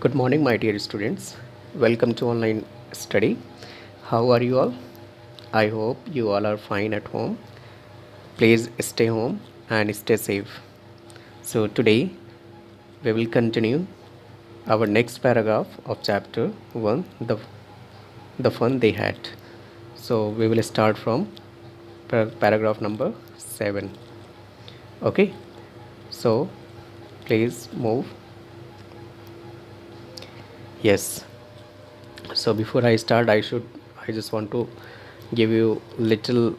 Good morning, my dear students. Welcome to online study. How are you all? I hope you all are fine at home. Please stay home and stay safe. So, today we will continue our next paragraph of chapter 1, the fun they had. So, we will start from paragraph number 7. Okay, so please move. Yes, so before I start, I just want to give you little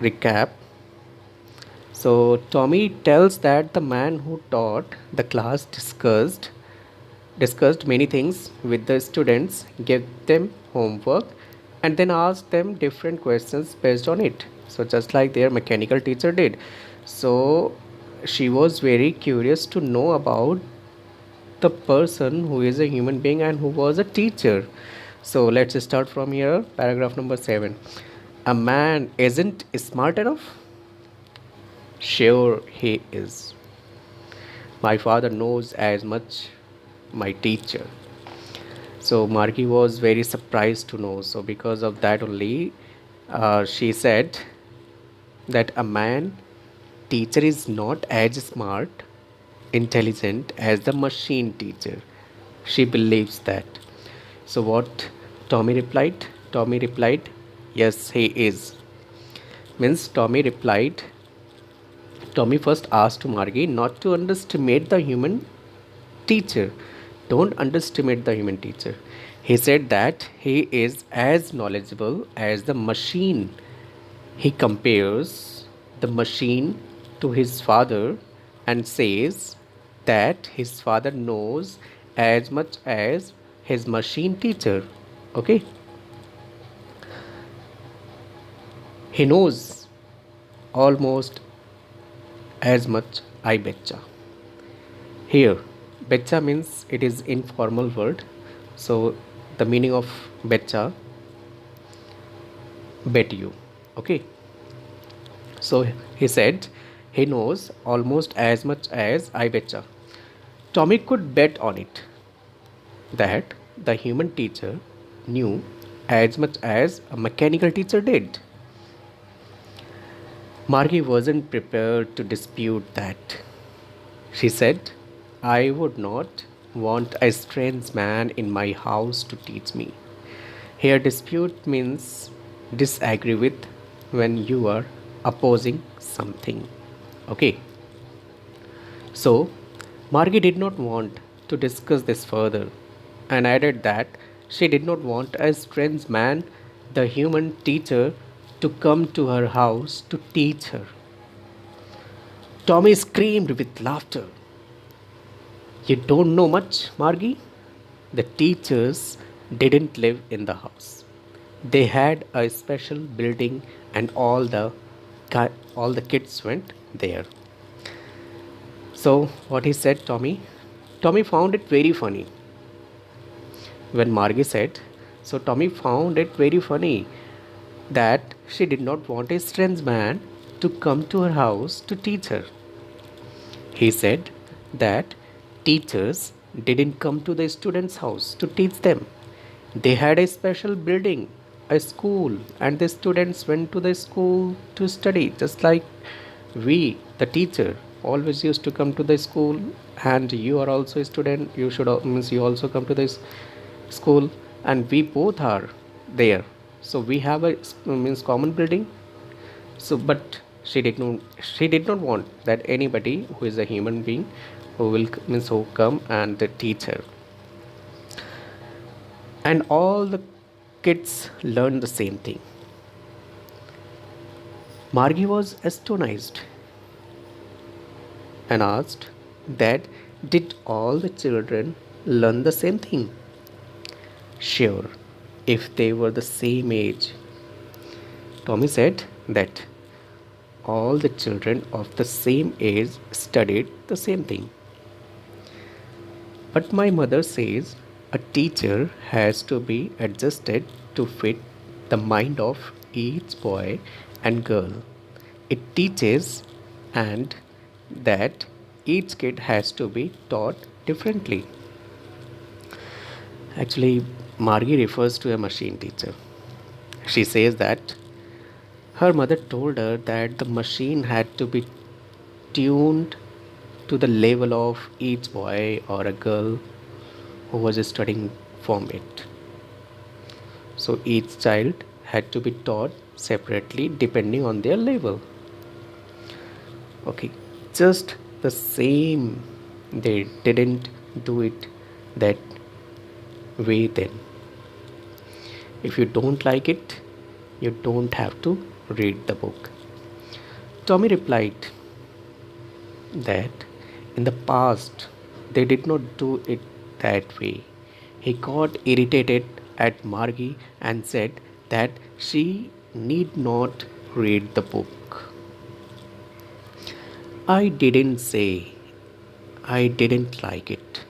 recap. So Tommy tells that the man who taught the class discussed many things with the students, gave them homework, and then asked them different questions based on it. So just like their mechanical teacher did. So she was very curious to know about the person who is a human being and who was a teacher. So let's start from here, paragraph number 7. A man isn't smart enough? Sure, he is. My father knows as much my teacher. So Margie was very surprised to know. So because of that only, she said that a man teacher is not as smart, intelligent as the machine teacher. She believes that. So what Tommy replied? Tommy replied, yes, he is. Means Tommy first asked Margie not to underestimate the human teacher. Don't underestimate the human teacher. He said that he is as knowledgeable as the machine. He compares the machine to his father and says that his father knows as much as his machine teacher. Okay? He knows almost as much, I betcha. Here, betcha means it is informal word. So the meaning of betcha, bet you. Okay. So he said he knows almost as much as I betcha. Tommy could bet on it that the human teacher knew as much as a mechanical teacher did. Margie wasn't prepared to dispute that. She said, I would not want a strange man in my house to teach me. Here, dispute means disagree with when you are opposing something. Okay. So, Margie did not want to discuss this further and added that she did not want a strange man, the human teacher, to come to her house to teach her. Tommy screamed with laughter. You don't know much, Margie? The teachers didn't live in the house. They had a special building and all the kids went there. So what he said, Tommy found it very funny when Margie said, so Tommy found it very funny that she did not want a strange man to come to her house to teach her. He said that teachers didn't come to the students' house to teach them. They had a special building, a school, and the students went to the school to study, just like we, the teacher, always used to come to the school, and you are also a student. You should means you also come to this school, and we both are there. So we have a means common building. So, but she did not want that anybody who is a human being who will means who come and teach her. And all the kids learned the same thing. Margie was astonished and asked that did all the children learn the same thing? Sure, if they were the same age. Tommy said that all the children of the same age studied the same thing. But my mother says a teacher has to be adjusted to fit the mind of each boy and girl it teaches, and that Each kid has to be taught differently. Actually, Margie refers to a machine teacher. She says that her mother told her that the machine had to be tuned to the level of each boy or a girl who was studying from it. So each child had to be taught separately depending on their level. Okay, just the same, they didn't do it that way then. If you don't like it, you don't have to read the book. Tommy replied that in the past they did not do it that way. He got irritated at Margie and said that she need not read the book. I didn't say I didn't like it,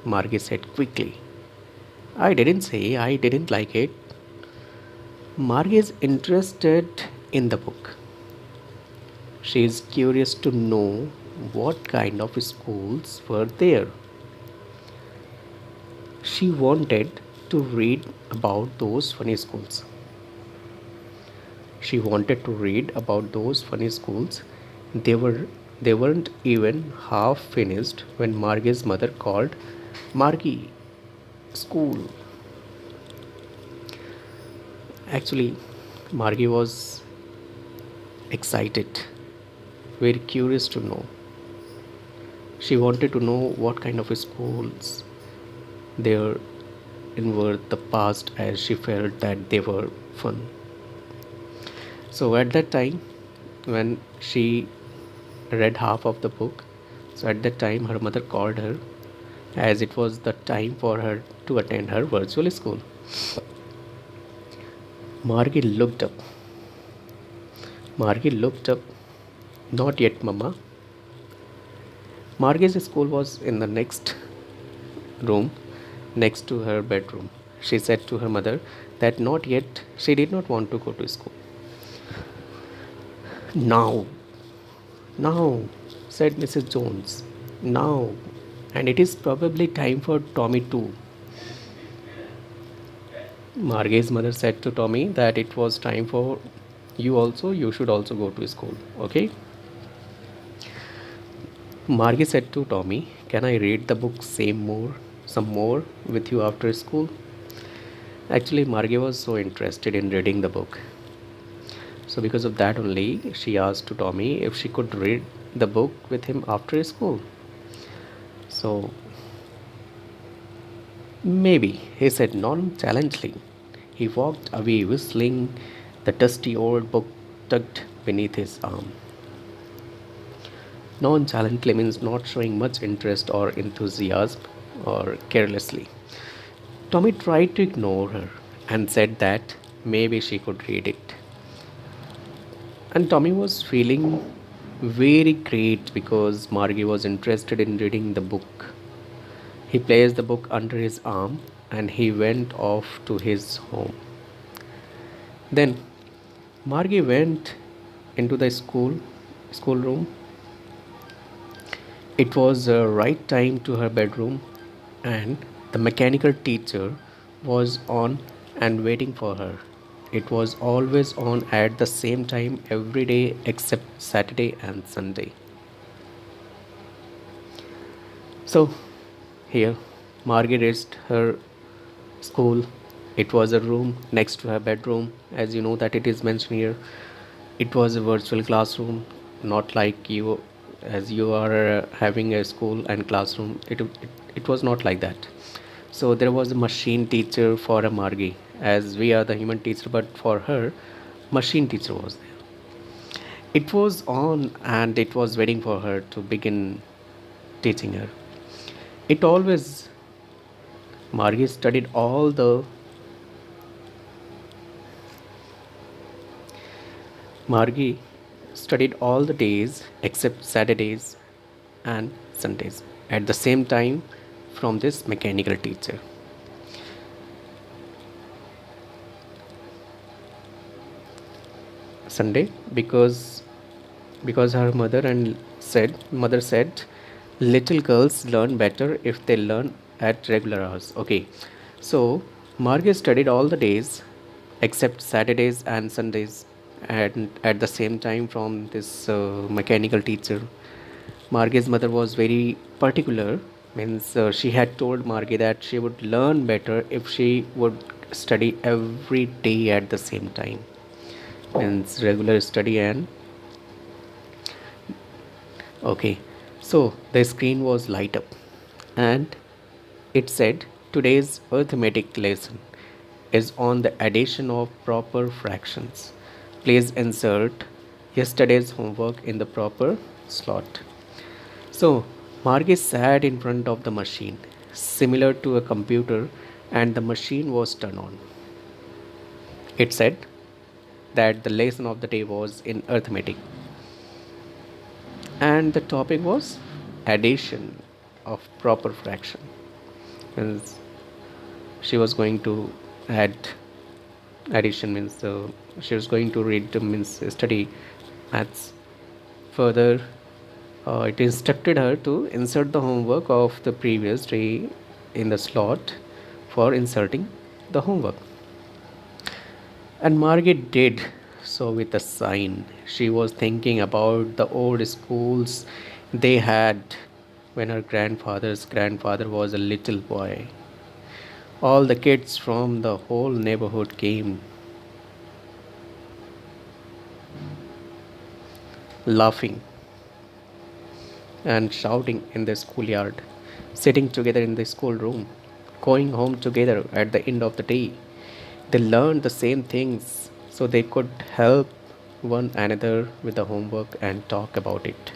Margie said quickly. I didn't say I didn't like it. Margie is interested in the book. She is curious to know what kind of schools were there. She wanted to read about those funny schools. She wanted to read about those funny schools. They were they weren't even half finished when Margie's mother called. Margie, school. Actually, Margie was excited, very curious to know. She wanted to know what kind of schools there in were the past, as she felt that they were fun. So at that time, when she read half of the book, so at that time her mother called her, as it was the time for her to attend her virtual school. Margie looked up. Margie looked up. Not yet, Mama. Margie's school was in the next room, next to her bedroom. She said to her mother that not yet, she did not want to go to school. Now, now, said Mrs. Jones. Now, and it is probably time for Tommy too. Margie's mother said to Tommy that it was time for you also, you should also go to school. Okay? Margie said to Tommy, can I read the book some more with you after school? Actually, Margie was so interested in reading the book. So because of that only, she asked to Tommy if she could read the book with him after school. So maybe, he said nonchalantly. He walked away whistling, the dusty old book tucked beneath his arm. Nonchalantly means not showing much interest or enthusiasm or carelessly. Tommy tried to ignore her and said that maybe she could read it. And Tommy was feeling very great because Margie was interested in reading the book. He placed the book under his arm and he went off to his home. Then Margie went into the schoolroom. It was the right time to her bedroom, and the mechanical teacher was on and waiting for her. It was always on at the same time every day except Saturday and Sunday. So here Margie reached her school. It was a room next to her bedroom, as you know that it is mentioned here. It was a virtual classroom, not like you as you are having a school and classroom. It was not like that. So there was a machine teacher for a Margie, as we are the human teacher, but for her, machine teacher was there. It was on and it was waiting for her to begin teaching her. It always Margie studied all the Margie studied all the days except Saturdays and Sundays at the same time from this mechanical teacher. Sunday because her mother said Little girls learn better if they learn at regular hours. Okay, so Margaret studied all the days except Saturdays and Sundays, and at the same time from this mechanical teacher. Margaret's mother was very particular, means she had told Margaret that she would learn better if she would study every day at the same time, means regular study. And okay, so the screen was light up and it said today's arithmetic lesson is on the addition of proper fractions. Please insert yesterday's homework in the proper slot. So, Margis sat in front of the machine, similar to a computer, and the machine was turned on. It said that the lesson of the day was in arithmetic, and the topic was addition of proper fraction. And she was going to add addition, means she was going to read means study maths further. It instructed her to insert the homework of the previous day in the slot for inserting the homework. And Margaret did so with a sign. She was thinking about the old schools they had when her grandfather's grandfather was a little boy. All the kids from the whole neighborhood came laughing and shouting in the schoolyard, sitting together in the schoolroom, going home together at the end of the day. They learned the same things so they could help one another with the homework and talk about it.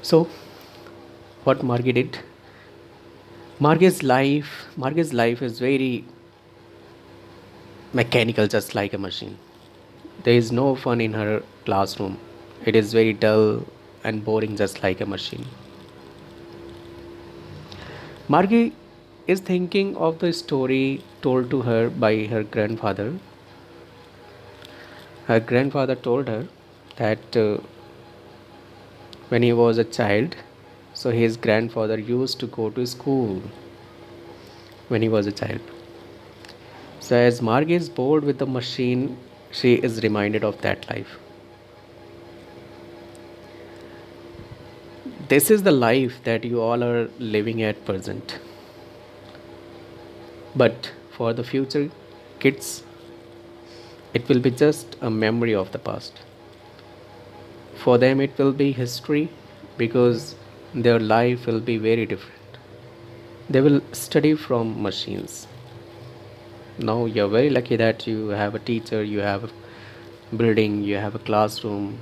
So, what Margie did? Margie's life is very mechanical, just like a machine. There is no fun in her classroom. It is very dull and boring, just like a machine. Margie is thinking of the story told to her by her grandfather. Her grandfather told her that when he was a child, so his grandfather used to go to school when he was a child. So, as Margie is bored with the machine, she is reminded of that life. This is the life that you all are living at present. But for the future kids, it will be just a memory of the past. For them, it will be history because their life will be very different. They will study from machines. Now, you're very lucky that you have a teacher, you have a building, you have a classroom,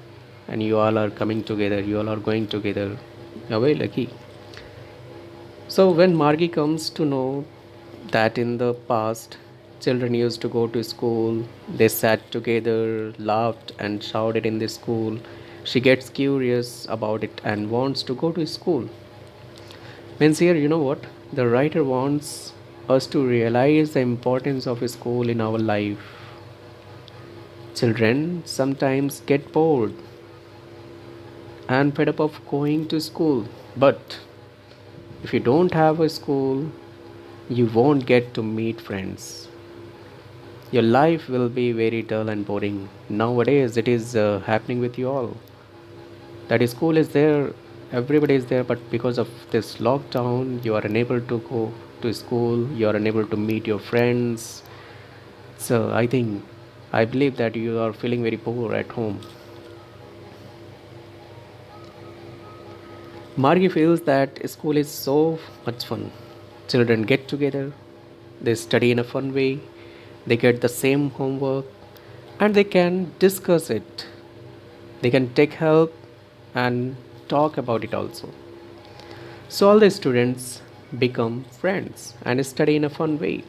and you all are coming together, you all are going together. You're very lucky. So, when Margie comes to know that in the past, children used to go to school, they sat together, laughed, and shouted in the school, she gets curious about it and wants to go to school. Means here, you know what? The writer wants us to realize the importance of a school in our life. Children sometimes get bored and fed up of going to school, but if you don't have a school, you won't get to meet friends. Your life will be very dull and boring. Nowadays, it is happening with you all. That is, school is there, everybody is there, but because of this lockdown, you are unable to go to school, you are unable to meet your friends. So, I believe that you are feeling very poor at home. Margie feels that school is so much fun. Children get together, they study in a fun way, they get the same homework, and they can discuss it. They can take help and talk about it also. So all the students become friends and study in a fun way.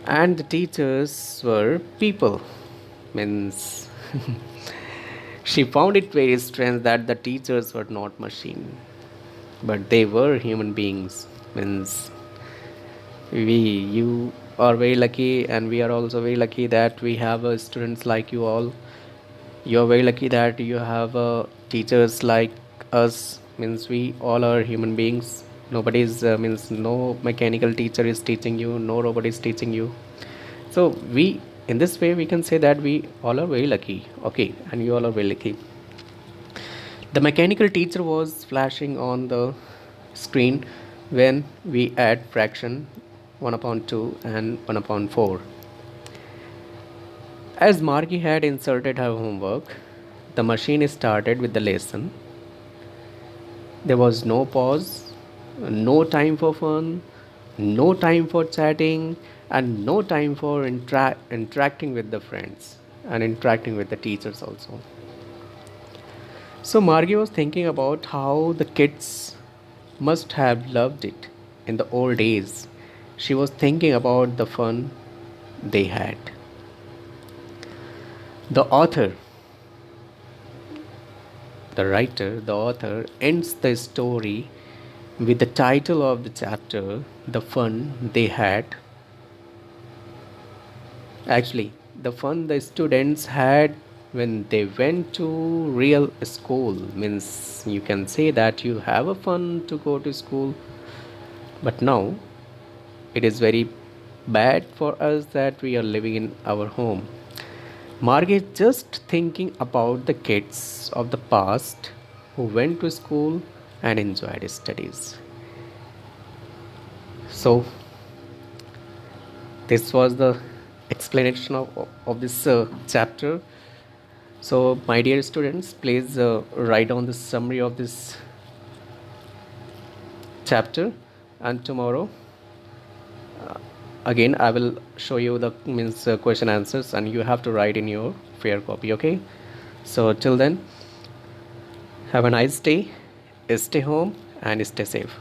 And the teachers were people. Means she found it very strange that the teachers were not machine, but they were human beings. Means you are very lucky, and we are also very lucky that we have students like you all. You are very lucky that you have teachers like us, means we all are human beings. Nobody's means no mechanical teacher is teaching you, no robot is teaching you. So we, in this way, we can say that we all are very lucky. Okay, and you all are very lucky. The mechanical teacher was flashing on the screen when we add fraction 1 upon 2 and 1 upon 4. As Margie had inserted her homework, the machine started with the lesson. There was no pause, no time for fun, no time for chatting, and no time for interacting with the friends and interacting with the teachers also. So Margie was thinking about how the kids must have loved it in the old days. She was thinking about the fun they had. The author, the author ends the story with the title of the chapter, The Fun They Had. Actually, the fun the students had when they went to real school, means you can say that you have a fun to go to school, but now it is very bad for us that we are living in our home. Margaret just thinking about the kids of the past who went to school and enjoyed studies. So this was the explanation of this chapter. So my dear students, please write down the summary of this chapter, and tomorrow again I will show you the means question answers, and you have to write in your fair copy. Okay, so till then, have a nice day, stay home and stay safe.